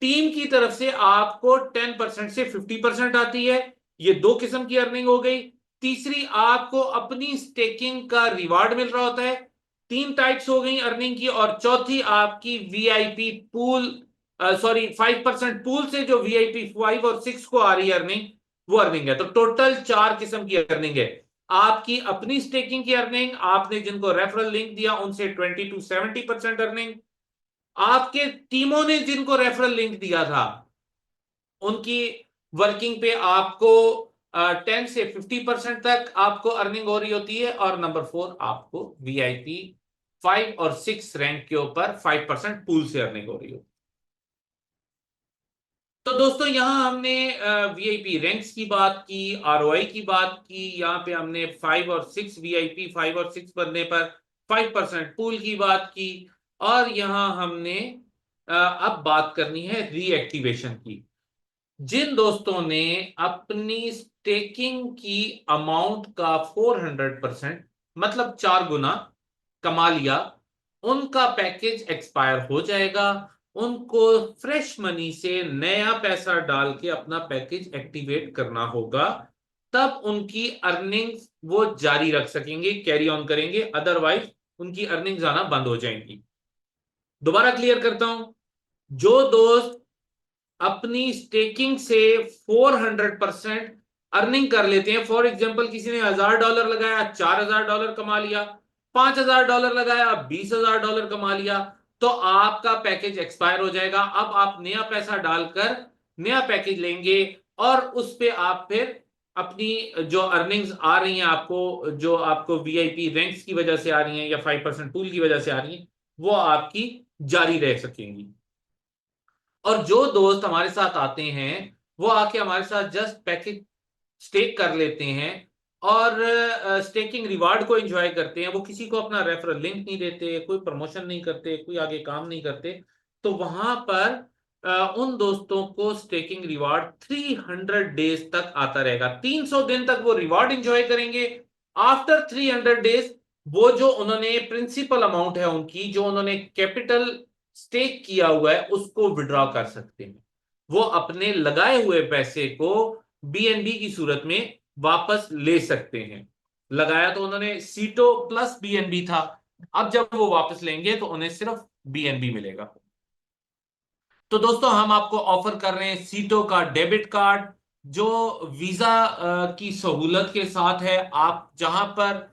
टीम की तरफ से आपको 10% से 50% आती है। ये दो किस्म की अर्निंग हो गई। तीसरी, आपको अपनी स्टेकिंग का रिवार्ड मिल रहा होता है। 3 टाइप्स हो गई अर्निंग की। और चौथी, आपकी वीआईपी पूल, सॉरी 5% पूल से जो VIP 5 और 6 को आ रही है अर्निंग, वो अर्निंग है। तो टोटल 4 किस्म की अर्निंग है। आपकी अपनी स्टेकिंग की अर्निंग, आपने जिनको रेफरल लिंक दिया उनसे 20 to 70% अर्निंग, आपके टीमों ने जिनको रेफरल लिंक दिया था उनकी वर्किंग पे आपको 10 से 50% तक आपको अर्निंग हो रही होती है। और नंबर 4, आपको VIP 5 और 6 रैंक के ऊपर 5% पूल से अर्निंग हो रही होती है। तो दोस्तों, यहां हमने वीआईपी रैंक्स की बात की, आरओआई की बात की, यहाँ पे हमने 5 और 6 VIP 5 और 6 बनने पर 5% पूल की बात की। और यहां हमने अब बात करनी है रीएक्टिवेशन की। जिन दोस्तों ने अपनी स्टेकिंग की अमाउंट का 400%, मतलब 4 गुना कमा लिया, उनका पैकेज एक्सपायर हो जाएगा। उनको फ्रेश मनी से नया पैसा डाल के अपना पैकेज एक्टिवेट करना होगा, तब उनकी अर्निंग्स वो जारी रख सकेंगे, कैरी ऑन करेंगे। अदरवाइज उनकी अर्निंग्स आना बंद हो जाएंगी। दोबारा क्लियर करता हूं, जो दोस्त अपनी स्टेकिंग से 400% अर्निंग कर लेते हैं। फॉर एग्जाम्पल किसी ने $1000 लगाया, $4000 कमा लिया, $5000 लगाया, $20000 कमा लिया, तो आपका पैकेज एक्सपायर हो जाएगा। अब आप नया पैसा डालकर नया पैकेज लेंगे और उस पे आप फिर अपनी जो अर्निंग्स आ रही हैं आपको, जो आपको वीआईपी रैंक्स की वजह से आ रही हैं या 5% टूल की वजह से आ रही हैं, वो आपकी जारी रह सकेंगी। और जो दोस्त हमारे साथ आते हैं वो आके हमारे साथ जस्ट पैकेज स्टेक कर लेते हैं और स्टेकिंग रिवार्ड को एंजॉय करते हैं, वो किसी को अपना रेफरल लिंक नहीं देते, कोई प्रमोशन नहीं करते, कोई आगे काम नहीं करते, तो वहां पर उन दोस्तों को स्टेकिंग रिवार्ड 300 डेज तक आता रहेगा। 300 दिन तक वो रिवार्ड एंजॉय करेंगे। आफ्टर 300 डेज वो जो उन्होंने प्रिंसिपल अमाउंट है उनकी, जो उन्होंने कैपिटल स्टेक किया हुआ है, उसको विड्रॉ कर सकते हैं। वो अपने लगाए हुए पैसे को बीएनबी की सूरत में वापस ले सकते हैं। लगाया तो उन्होंने सीटो प्लस बीएनबी था, अब जब वो वापस लेंगे तो उन्हें सिर्फ बीएनबी मिलेगा। तो दोस्तों हम आपको ऑफर कर रहे हैं सीटो का डेबिट कार्ड, जो वीजा की सहूलत के साथ है। आप जहां पर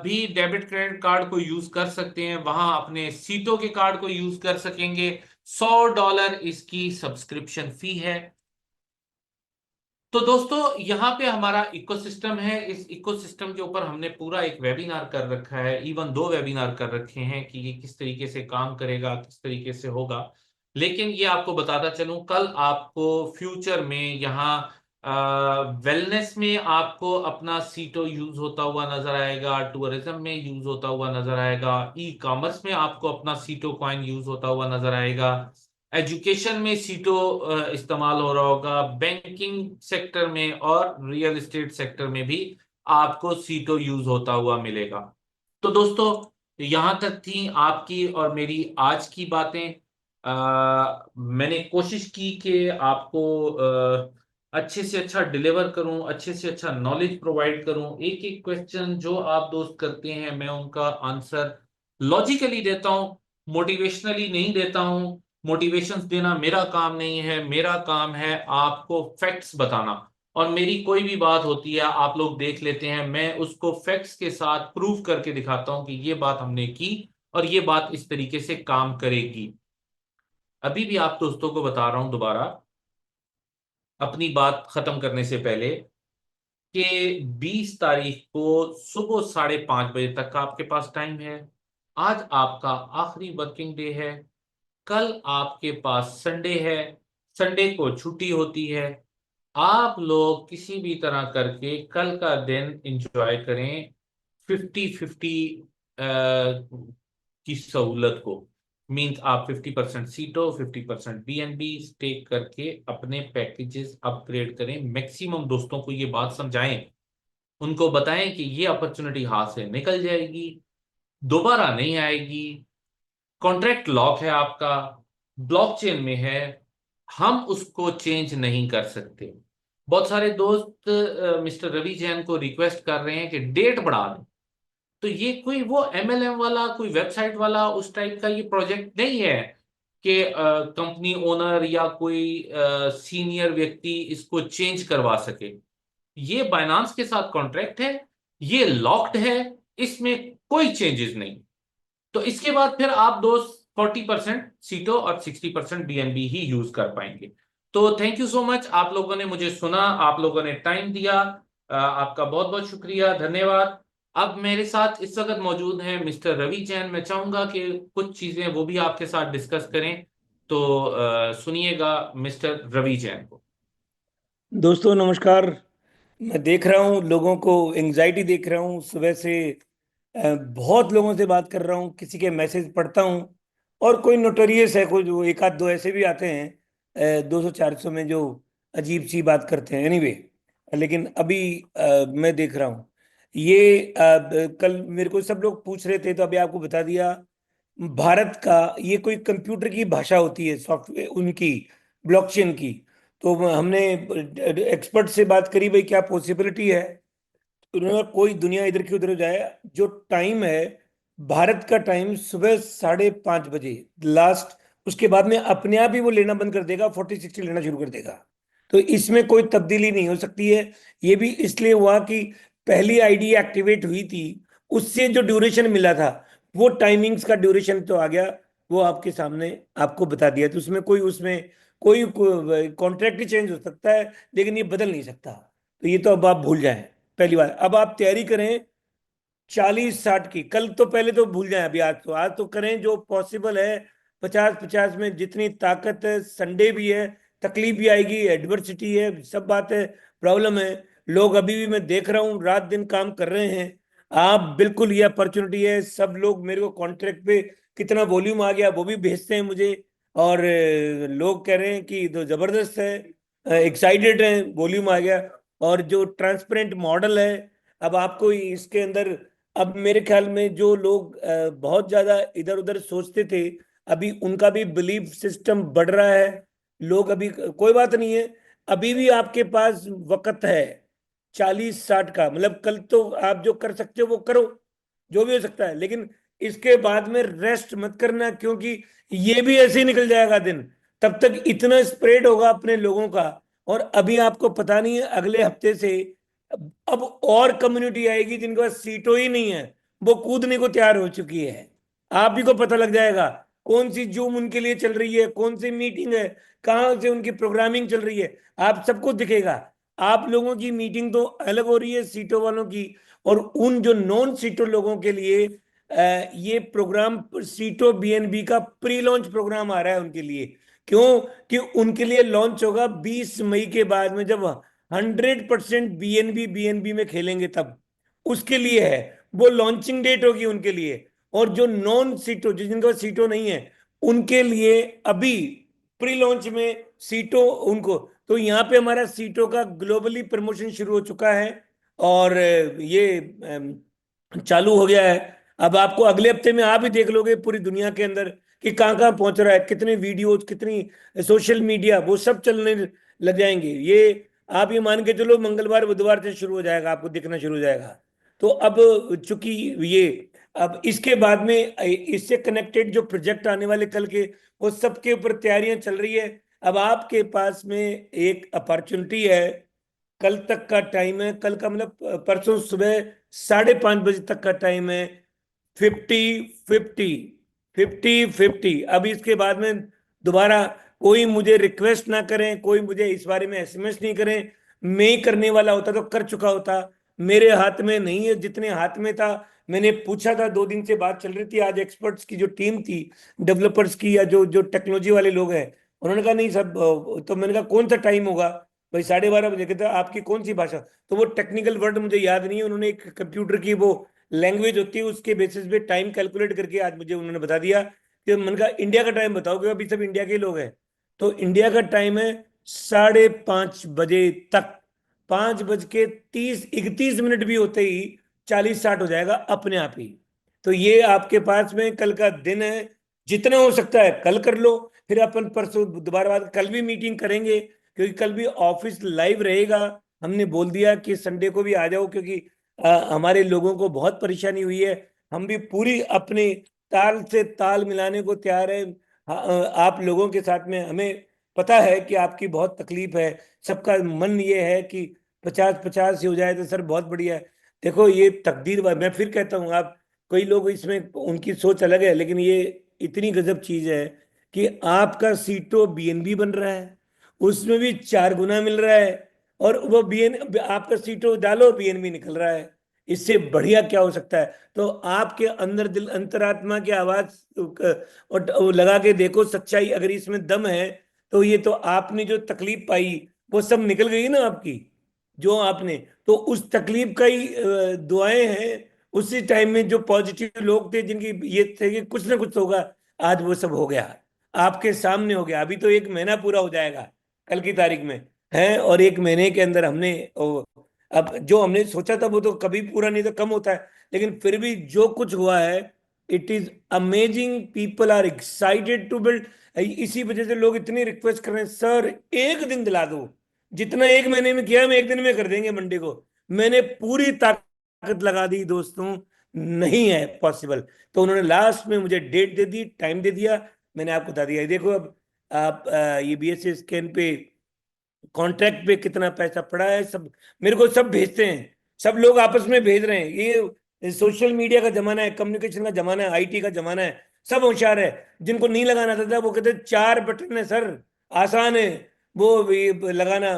भी डेबिट क्रेडिट कार्ड को यूज कर सकते हैं, वहां अपने सीटो के कार्ड को यूज कर सकेंगे। $100 इसकी सब्सक्रिप्शन फी है। तो दोस्तों यहाँ पे हमारा इकोसिस्टम है। इस इकोसिस्टम के ऊपर हमने पूरा एक वेबिनार कर रखा है, इवन 2 वेबिनार कर रखे हैं कि ये किस तरीके से काम करेगा, किस तरीके से होगा। लेकिन ये आपको बताता चलूं, कल आपको फ्यूचर में यहाँ वेलनेस में आपको अपना सीटो यूज होता हुआ नजर आएगा, टूरिज्म में यूज होता हुआ नजर आएगा, ई कॉमर्स में आपको अपना सीटो कॉइन यूज होता हुआ नजर आएगा, एजुकेशन में सीटो इस्तेमाल हो रहा होगा, बैंकिंग सेक्टर में और रियल एस्टेट सेक्टर में भी आपको सीटो यूज होता हुआ मिलेगा। तो दोस्तों यहां तक थी आपकी और मेरी आज की बातें। मैंने कोशिश की कि आपको अच्छे से अच्छा डिलीवर करूं, अच्छे से अच्छा नॉलेज प्रोवाइड करूं। एक एक क्वेश्चन जो आप दोस्त करते हैं मैं उनका आंसर लॉजिकली देता हूं, मोटिवेशनली नहीं देता हूं। मोटिवेशंस देना मेरा काम नहीं है, मेरा काम है आपको फैक्ट्स बताना। और मेरी कोई भी बात होती है आप लोग देख लेते हैं, मैं उसको फैक्ट्स के साथ प्रूव करके दिखाता हूं कि ये बात हमने की और ये बात इस तरीके से काम करेगी। अभी भी आप दोस्तों को बता रहा हूं दोबारा, अपनी बात खत्म करने से पहले, कि 20 तारीख को सुबह 5:30 बजे तक का आपके पास टाइम है। आज आपका आखिरी वर्किंग डे है। कल आपके पास संडे है, संडे को छुट्टी होती है। आप लोग किसी भी तरह करके कल का दिन एंजॉय करें 50-50 की सहूलत को। मींस आप 50% सीटो, 50% बीएनबी स्टेक करके अपने पैकेजेस अपग्रेड करें। मैक्सिमम दोस्तों को ये बात समझाएं, उनको बताएं कि ये अपॉर्चुनिटी हाथ से निकल जाएगी, दोबारा नहीं आएगी। कॉन्ट्रैक्ट लॉक है आपका, ब्लॉकचेन में है, हम उसको चेंज नहीं कर सकते। बहुत सारे दोस्त मिस्टर रवि जैन को रिक्वेस्ट कर रहे हैं कि डेट बढ़ा दें। तो ये कोई वो एमएलएम वाला, कोई वेबसाइट वाला उस टाइप का ये प्रोजेक्ट नहीं है कि कंपनी ओनर या कोई सीनियर व्यक्ति इसको चेंज करवा सके। ये बाइनांस के साथ कॉन्ट्रैक्ट है, ये लॉक्ड है, इसमें कोई चेंजेस नहीं। तो इसके बाद फिर आप दोस्त 40% सीटो और 60% बीएनबी ही यूज कर पाएंगे। तो थैंक यू सो मच, आप लोगों ने मुझे सुना, आप लोगों ने टाइम दिया, आपका बहुत बहुत शुक्रिया, धन्यवाद। अब मेरे साथ इस वक्त मौजूद हैं मिस्टर रवि जैन। मैं चाहूंगा कि कुछ चीजें वो भी आपके साथ डिस्कस करें। तो सुनिएगा मिस्टर रवि जैन को। दोस्तों नमस्कार। मैं देख रहा हूँ लोगों को एंजाइटी देख रहा हूँ सुबह से। बहुत लोगों से बात कर रहा हूँ, किसी के मैसेज पढ़ता हूँ और कोई नोटोरियस है, कोई जो एक आध दो ऐसे भी आते हैं 200-400 में जो अजीब सी बात करते हैं। एनीवे लेकिन अभी मैं देख रहा हूँ ये कल मेरे को सब लोग पूछ रहे थे तो अभी आपको बता दिया। भारत का ये कोई कंप्यूटर की भाषा होती है सॉफ्टवेयर उनकी, ब्लॉकचेन की। तो हमने एक्सपर्ट से बात करी भाई क्या पॉसिबिलिटी है। तो उन्होंने कहा, कोई दुनिया इधर की उधर जाए, जो टाइम है भारत का टाइम सुबह 5:30 बजे लास्ट, उसके बाद में अपने आप ही वो लेना बंद कर देगा, 40-60 लेना शुरू कर देगा। तो इसमें कोई तब्दीली नहीं हो सकती है। ये भी इसलिए हुआ कि पहली आईडी एक्टिवेट हुई थी, उससे जो ड्यूरेशन मिला था, वो टाइमिंग्स का ड्यूरेशन तो आ गया, वो आपके सामने आपको बता दिया। तो उसमें कोई कॉन्ट्रैक्ट ही चेंज हो सकता है, लेकिन ये बदल नहीं सकता। तो ये तो अब आप भूल जाएं। पहली बार अब आप तैयारी करें 40-60 की। कल तो पहले तो भूल जाएं, अभी आज तो करें जो पॉसिबल है। 50-50 में जितनी ताकत है, संडे भी है, तकलीफ भी आएगी, एडवर्सिटी है, सब बात है, प्रॉब्लम है। लोग अभी भी मैं देख रहा हूँ रात दिन काम कर रहे हैं। आप बिल्कुल, ये अपॉर्चुनिटी है। सब लोग मेरे को कॉन्ट्रैक्ट पे कितना वॉल्यूम आ गया वो भी भेजते हैं मुझे। और लोग कह रहे हैं कि तो जबरदस्त है, एक्साइटेड है, वॉल्यूम आ गया। और जो ट्रांसपेरेंट मॉडल है, अब आपको इसके अंदर, अब मेरे ख्याल में जो लोग बहुत ज्यादा इधर उधर सोचते थे, अभी उनका भी बिलीफ सिस्टम बढ़ रहा है। लोग अभी, कोई बात नहीं है, अभी भी आपके पास वक्त है 40-60 का। मतलब कल तो आप जो कर सकते हो वो करो, जो भी हो सकता है, लेकिन इसके बाद में रेस्ट मत करना, क्योंकि ये भी ऐसे ही निकल जाएगा दिन। तब तक इतना स्प्रेड होगा अपने लोगों का। और अभी आपको पता नहीं है, अगले हफ्ते से अब और कम्युनिटी आएगी जिनके पास सीटों ही नहीं है, वो कूदने को तैयार हो चुकी है। आप ही को पता लग जाएगा कौन सी जूम उनके लिए चल रही है, कौन सी मीटिंग है, कहाँ से उनकी प्रोग्रामिंग चल रही है, आप सबको दिखेगा। आप लोगों की मीटिंग तो अलग हो रही है सीटों वालों की, और उन जो नॉन सीटों लोगों के लिए ये प्रोग्राम, सीटों बीएनबी का प्री लॉन्च प्रोग्राम आ रहा है उनके लिए। क्यों? कि उनके लिए लॉन्च होगा 20 मई के बाद में, जब 100% बीएनबी बीएनबी में खेलेंगे तब। उसके लिए है, वो लॉन्चिंग डेट होगी उनके लिए। और जो नॉन सीटों, जिनके पास सीटों नहीं है, उनके लिए अभी प्री लॉन्च में सीटों उनको। तो यहाँ पे हमारा सीटों का ग्लोबली प्रमोशन शुरू हो चुका है। और ये चालू हो गया है। अब आपको अगले हफ्ते में आप ही देख लोगे पूरी दुनिया के अंदर कि कहाँ कहाँ पहुंच रहा है, कितने वीडियोज, कितनी सोशल मीडिया, वो सब चलने लग जाएंगे। ये आप ये मान के चलो मंगलवार बुधवार से शुरू हो जाएगा, आपको दिखना शुरू हो जाएगा। तो अब चूंकि ये, अब इसके बाद में इससे कनेक्टेड जो प्रोजेक्ट आने वाले कल के, वो सबके ऊपर तैयारियां चल रही है। अब आपके पास में एक अपॉर्चुनिटी है, कल तक का टाइम है, कल का मतलब परसों सुबह 5:30 बजे तक का टाइम है। 50-50, 50-50। अब इसके बाद में दोबारा कोई मुझे रिक्वेस्ट ना करें, कोई मुझे इस बारे में एसएमएस नहीं करें। मैं ही करने वाला होता तो कर चुका होता। मेरे हाथ में नहीं है, जितने हाथ में था मैंने पूछा था। 2 दिन से बात चल रही थी, आज एक्सपर्ट्स की जो टीम थी, डेवलपर्स की, या जो जो टेक्नोलॉजी वाले लोग हैं, उन्होंने कहा नहीं सब। तो मैंने कहा कौन सा टाइम होगा भाई? 12:30 बजे। कहता आपकी कौन सी भाषा? तो वो टेक्निकल वर्ड मुझे याद नहीं है, उन्होंने एक कंप्यूटर की वो लैंग्वेज होती है, उसके बेसिस पे टाइम कैलकुलेट करके आज मुझे उन्होंने बता दिया। कि मैंने कहा इंडिया का टाइम बताओ, क्योंकि अभी सब इंडिया के ही लोग हैं। तो इंडिया का टाइम है 5:30 बजे तक। 5:30-31 भी होते ही 40-60 हो जाएगा अपने आप ही। तो ये आपके पास में कल का दिन है, जितना हो सकता है कल कर लो। फिर अपन परसों दोबारा बात, कल भी मीटिंग करेंगे, क्योंकि कल भी ऑफिस लाइव रहेगा। हमने बोल दिया कि संडे को भी आ जाओ, क्योंकि हमारे लोगों को बहुत परेशानी हुई है। हम भी पूरी अपने ताल से ताल मिलाने को तैयार है। आप लोगों के साथ में, हमें पता है कि आपकी बहुत तकलीफ है। सबका मन ये है कि 50-50 ही हो जाए तो सर बहुत बढ़िया है। देखो ये तकदीर, मैं फिर कहता हूँ, आप, कोई लोग इसमें उनकी सोच अलग है, लेकिन ये इतनी गजब चीज है कि आपका सीटो बीएनबी बन रहा है, उसमें भी 4 गुना मिल रहा है। और वो बीएन आपका सीटो डालो बीएनबी निकल रहा है। इससे बढ़िया क्या हो सकता है? तो आपके अंदर दिल अंतरात्मा की आवाज और लगा के देखो, सच्चाई अगर इसमें दम है, तो ये तो आपने जो तकलीफ पाई वो सब निकल गई ना आपकी, जो आपने। तो उस तकलीफ का ही दुआएं हैं। उसी टाइम में जो पॉजिटिव लोग थे, जिनकी ये थे कि कुछ ना कुछ होगा, आज वो सब हो गया, आपके सामने हो गया। अभी तो 1 महीना पूरा हो जाएगा कल की तारीख में है। और 1 महीने के अंदर हमने अब जो हमने सोचा था वो तो कभी पूरा नहीं, तो कम होता है, लेकिन फिर भी जो कुछ हुआ है, it is amazing. People are excited to build. इसी वजह से लोग इतनी रिक्वेस्ट कर रहे हैं, सर एक दिन दिला दो। जितना 1 महीने में किया हम 1 दिन में कर देंगे मंडे को। मैंने पूरी ताकत लगा दी दोस्तों, नहीं है पॉसिबल। तो उन्होंने लास्ट में मुझे डेट दे दी, टाइम दे दिया। मैंने आपको बता दिया। ये देखो अब आप ये बीएससी स्कैन पे कॉन्ट्रैक्ट पे कितना पैसा पड़ा है, सब मेरे को सब भेजते हैं। सब लोग आपस में भेज रहे हैं। ये सोशल मीडिया का जमाना है, कम्युनिकेशन का जमाना है, आईटी का जमाना है। सब होशियार है। जिनको नहीं लगाना आता था वो कहते चार बटन है सर, आसान है। वो ये लगाना,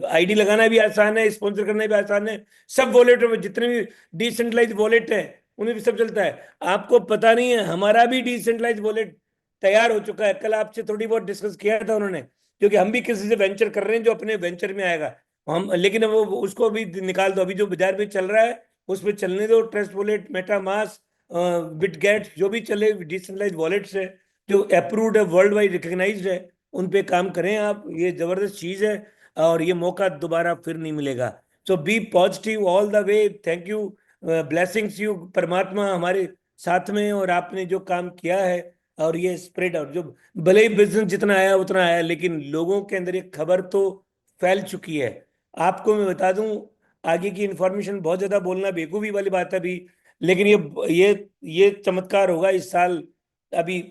आईडी लगाना भी आसान है, स्पॉन्सर करना भी आसान है। सब वॉलेट में जितने भी डिसेंट्रलाइज वॉलेट है उनमें भी सब चलता है। आपको पता नहीं है, हमारा भी डिसेंट्रलाइज वॉलेट तैयार हो चुका है। कल आपसे थोड़ी बहुत डिस्कस किया था उन्होंने, क्योंकि हम भी किसी से वेंचर कर रहे हैं जो अपने वेंचर में आएगा। हम लेकिन वो उसको भी निकाल दो। अभी जो बाजार में चल रहा है उस पर चलने दो। ट्रस्ट वॉलेट, मेटा मास, बिटगेट, जो भी चले डिसेंट्रलाइज वॉलेट्स है जो अप्रूव्ड है, वर्ल्ड वाइड रिकग्नाइज्ड है, उन पे काम करें आप। ये जबरदस्त चीज है और ये मौका दोबारा फिर नहीं मिलेगा। So be positive all the way. Thank you, blessings you. परमात्मा हमारे साथ में है और आपने जो काम किया है और ये स्प्रेड आउट, जो भले ही बिजनेस जितना आया उतना आया, लेकिन लोगों के अंदर एक खबर तो फैल चुकी है। आपको मैं बता दूं, आगे की इंफॉर्मेशन बहुत ज्यादा बोलना बेवकूफी वाली बात है अभी, लेकिन ये चमत्कार होगा इस साल। अभी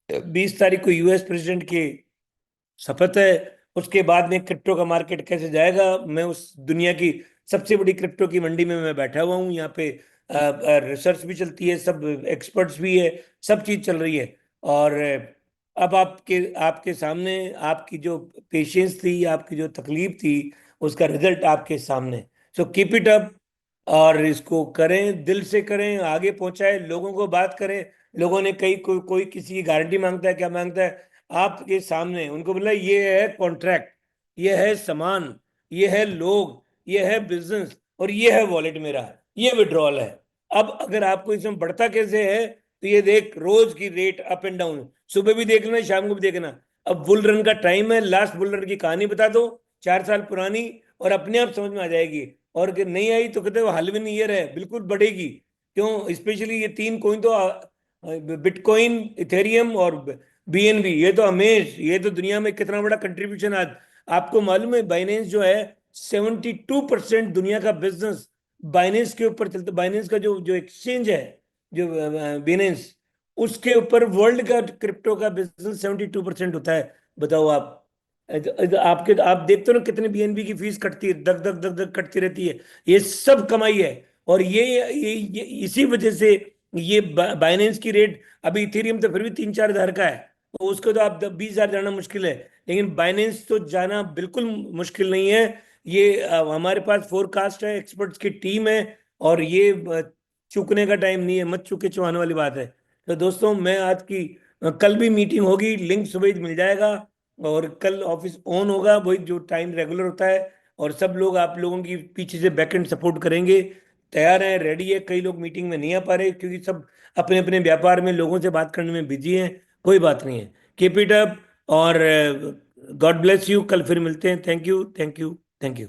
20 तारीख को यूएस प्रेसिडेंट के शपथ है। उसके बाद में क्रिप्टो का मार्केट कैसे जाएगा। मैं उस दुनिया की सबसे बड़ी क्रिप्टो की मंडी में मैं बैठा हुआ हूँ। यहाँ पे रिसर्च भी चलती है, सब एक्सपर्ट्स भी है, सब चीज चल रही है। और अब आपके आपके सामने आपकी जो पेशेंस थी, आपकी जो तकलीफ थी, उसका रिजल्ट आपके सामने। So keep it up. और इसको करें, दिल से करें, आगे पहुंचाए, लोगों को बात करें। लोगों ने कोई किसी की गारंटी मांगता है, क्या मांगता है, आपके सामने उनको बोला ये है कॉन्ट्रैक्ट, ये है सामान, ये है लोग, ये है बिजनेस, और ये है वॉलेट मेरा, ये विड्रॉल है। अब अगर आपको इसमें बढ़ता कैसे है, तो ये देख, रोज की रेट अप एंड डाउन, सुबह भी देखना, शाम को भी देखना। अब बुल रन का टाइम है, लास्ट बुल रन की कहानी बता दो, 4 साल पुरानी, और अपने आप समझ में आ जाएगी। और अगर नहीं आई तो कहते वो हालविन ईयर है, बिल्कुल बढ़ेगी। क्यों? स्पेशली ये तीन कोइन तो, बिटकॉइन, इथेरियम और बीएनबी, ये तो अमेज, ये तो दुनिया में कितना बड़ा कंट्रीब्यूशन आज। आपको मालूम है बाइनेंस जो है, 72% दुनिया का बिजनेस बाइनेंस के ऊपर चलता। बाइनेंस का जो जो एक्सचेंज है, जो बाइनेंस, उसके ऊपर वर्ल्ड का क्रिप्टो का बिजनेस 72% होता है। बताओ आप। आपके आप देखते हो ना कितने बीएनबी की फीस कटती है, दग दग दग दग कटती रहती है। ये सब कमाई है। और ये इसी वजह से ये बाइनेंस की रेट, अभी इथेरियम तो फिर भी 3-4 हज़ार का है, तो उसको तो आप 20 हज़ार जाना मुश्किल है। लेकिन बाइनेंस तो जाना बिल्कुल मुश्किल नहीं है। ये हमारे पास फोरकास्ट है, एक्सपर्ट्स की टीम है, और ये चूकने का टाइम नहीं है। मत चूके चौहान वाली बात है। तो दोस्तों, मैं आज की कल भी मीटिंग होगी, लिंक सुबह ही मिल जाएगा। और कल ऑफिस ऑन होगा, वही जो टाइम रेगुलर होता है। और सब लोग आप लोगों की पीछे से बैकएंड सपोर्ट करेंगे। तैयार है, रेडी है। कई लोग मीटिंग में नहीं आ पा रहे क्योंकि सब अपने अपने व्यापार में लोगों से बात करने में बिजी हैं। कोई बात नहीं है, कीप इट अप। और गॉड ब्लेस यू। कल फिर मिलते हैं। Thank you, thank you, thank you.